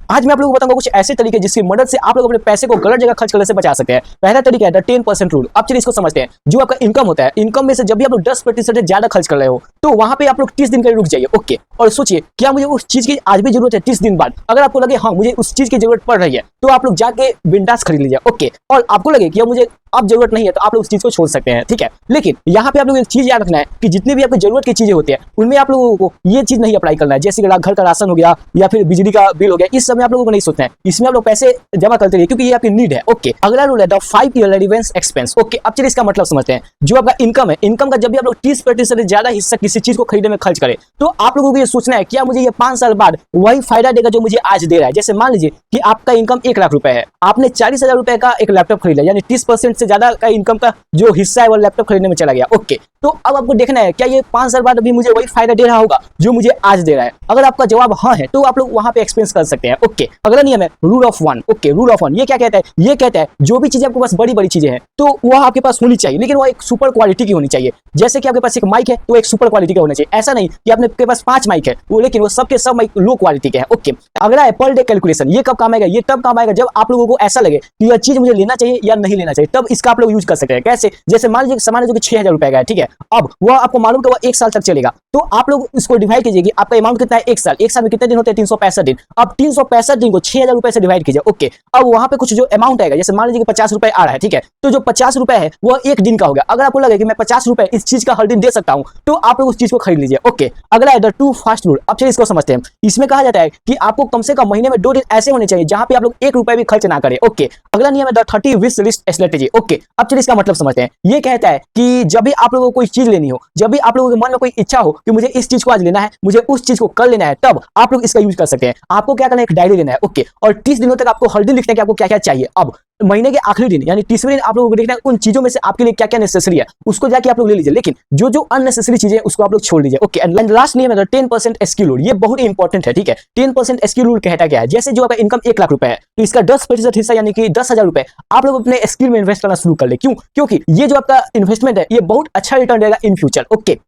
आज मैं आप लोगों को बताऊंगा कुछ ऐसे तरीके जिसकी मदद से आप लोग अपने पैसे को गलत जगह खर्च करने से बचा सकते हैं। पहला तरीका है 10% रूल। अब चलिए इसको समझते हैं। जो आपका इनकम होता है, इनकम में से जब भी आप लोग 10% से ज्यादा खर्च कर रहे हो तो वहां पे आप लोग 30 दिन के लिए रुक जाइए। ओके, और सोचिए क्या मुझे उस चीज की आज भी जरूरत है 30 दिन बाद। अगर आपको लगे हाँ मुझे उस चीज की जरूरत पड़ रही है तो आप लोग जाके बिंदास खरीद लीजिए। ओके, और आपको लगे कि मुझे अब जरूरत नहीं है तो आप लोग उस चीज को छोड़ सकते हैं, ठीक है। लेकिन यहाँ पे आप लोग एक चीज याद रखना है कि जितनी भी आपकी जरूरत की चीजें होती है उनमें आप लोगों को ये चीज नहीं अप्लाई करना है। जैसे कि घर का राशन हो गया या फिर बिजली का बिल हो गया, इस समय आप लोगों को नहीं सोचना है। इसमें आप लोग पैसे जमा करते रहिए क्योंकि ये आपकी नीड है। ओके, अगला रूल है the 5 year advance expense. Okay, अब चलिए इसका मतलब समझते हैं। जो आपका इनकम है, इनकम का जब भी आप लोग 30% से ज्यादा हिस्सा किसी चीज को खरीदने में खर्च करें तो आप लोगों को ये सोचना है क्या मुझे ये 5 साल बाद वही फायदा देगा जो मुझे आज दे रहा है। जैसे मान लीजिए कि आपका इनकम 1 लाख रुपए है, आपने 40,000 रुपए का एक लैपटॉप खरीदा, यानी 30% से ज्यादा का इनकम का जो हिस्सा है वो लैपटॉप खरीदने में चला गया। ओके, तो अब आपको देखना है क्या ये 5 साल बाद भी मुझे वही फायदा दे रहा होगा जो मुझे आज दे रहा है। अगर आपका जवाब हाँ है तो आप लोग वहां पे एक्सपेंस कर सकते हैं। ओके, अगला नियम है rule of one. Okay, rule of one ये क्या कहता है? ये कहता है जो भी चीजें आपके पास बड़ी बड़ी चीजें हैं तो वह आपके पास होनी चाहिए, लेकिन वो एक सुपर क्वालिटी की होनी चाहिए। जैसे कि आपके पास एक माइक है तो एक सुपर क्वालिटी का होना चाहिए। ऐसा नहीं कि आपके पास 5 माइक है वो लेकिन वो सबके सब माइक लो क्वालिटी के हैं। ओके, अगला है पर डे कैलकुलेशन। ये कब काम आएगा? ये तब काम आएगा जब आप लोगों को ऐसा लगे कि यह चीज मुझे लेना चाहिए या नहीं लेना चाहिए, तब इसका आप लोग यूज कर सकते हैं। कैसे? जैसे मान लीजिए सामान जो कि 6,000 रुपए का है, ठीक है, अब वह आपको मालूम कि वह 1 साल तक चलेगा तो आप लोग इसको डिवाइड कीजिए कि आपका अमाउंट कितना है। 1 साल, 1 साल में कितने दिन होते हैं? 365 दिन। अब 365 दिन को 6,000 रुपए से डिवाइड कीजिए। ओके, अब वहां पे कुछ जो अमाउंट आएगा, जैसे मान लीजिए कि 50 रुपए आ रहा है, ठीक है, तो जो 50 रुपए है वो 1 दिन का होगा। अगर आपको लगे कि मैं 50 रुपए इस चीज का हर दिन दे सकता हूं तो आप लोग उस चीज को खरीद लीजिए। ओके, अगला है द टू फास्ट रूल। अब चलिए इसको समझते हैं। इसमें कहा जाता है कि आपको कम से कम महीने में 2 दिन ऐसे होने चाहिए जहां पे आप लोग 1 रुपए भी खर्च ना करें। ओके, अगला नियम है the 30 wish list strategy. Okay, अब चलिए इसका मतलब समझते हैं। ये कहता है कि जब भी आप लोगों को कोई चीज लेनी हो, जब भी आप लोगों के मन में कोई इच्छा हो कि मुझे इस चीज को आज लेना है, मुझे उस चीज को कल लेना है, तब आप लोग इसका यूज कर सकते हैं। आपको क्या करना है? एक डायरी लेना है। ओके, और 30 दिनों तक आपको हर दिन लिखना है कि आपको क्या क्या चाहिए। अब महीने के आखिरी दिन यानी 30वें दिन आप लोगों को देखना है उन चीजों में से आपके लिए क्या क्या नेसेसरी है उसको जाके आप लोग ले लीजिए, लेकिन जो जो अननेसेसरी चीजें हैं उसको आप लोग छोड़ दीजिए। ओके, एंड लास्ट नियम है 10% एसक्यू रूल। ये बहुत ही इंपॉर्टेंट है, ठीक है। 10% एसक्यू रूल कहता क्या है? जैसे जो आपका इनकम 1 लाख रुपए है तो इसका 10% हिस्सा यानी कि 10,000 रुपए आप लोग अपने स्किल में इन्वेस्ट करना शुरू कर ले। क्यों? क्योंकि ये जो आपका इन्वेस्टमेंट है ये बहुत अच्छा रिटर्न देगा इन फ्यूचर। ओके,